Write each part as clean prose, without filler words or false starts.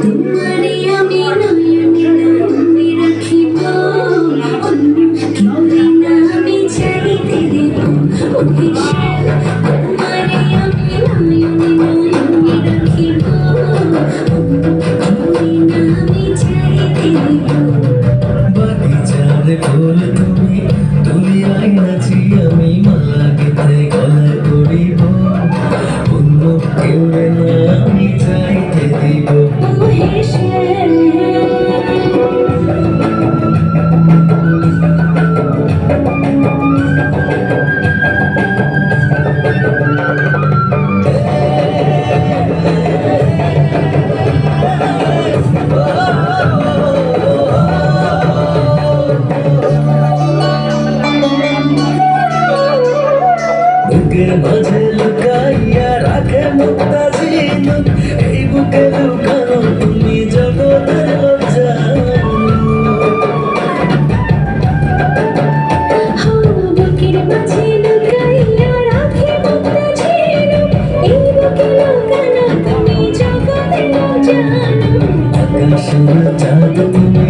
তোমারে আমি নয়নে নয়নে রাখিব, অন্য কেউরে না আমি চাইতে দেব। তোমারে আমি নয়নে নয়নে রাখিব, অন্য কেউরে না আমি চাইতে দেব। বাগিচার ফুল তুমি তুলিয়াই নাচি আমি মালা গেতে গলায় পড়িব, অন্য কেউ না আমি চাইতে দিব। বুকের মাঝে লুকাইয়া রাখে মুক্তা ঝিনুক, এই বুকে লুকানো তুমি জগতের লজ্জা। বুকের মাঝে লুকাইয়া রাখে মুক্তা ঝিনুক, এই বুকে লুকানো তুমি জগতের জানো। আকাশের চাঁদ তুমি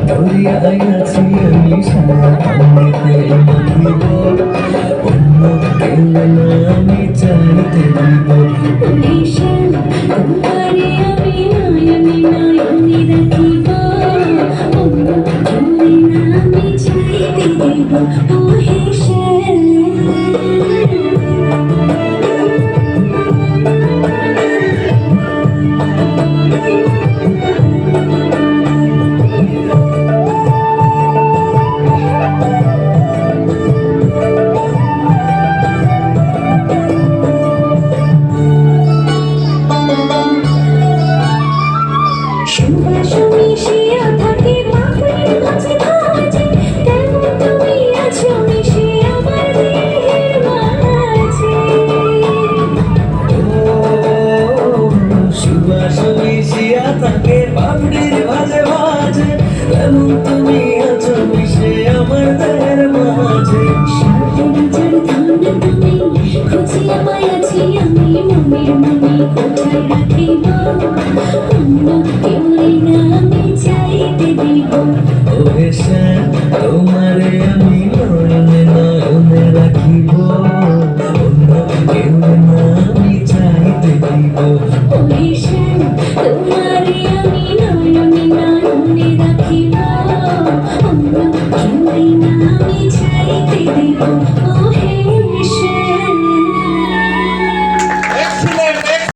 ধরিয়াই আছি আমি সারা পানিতে মাখিব, অন্য কেউ না আমি চাইতে দিব। তোমারে আমি নয়নে নয়নে রাখিব, অন্য কেউরে না আমি চাইতে দেব।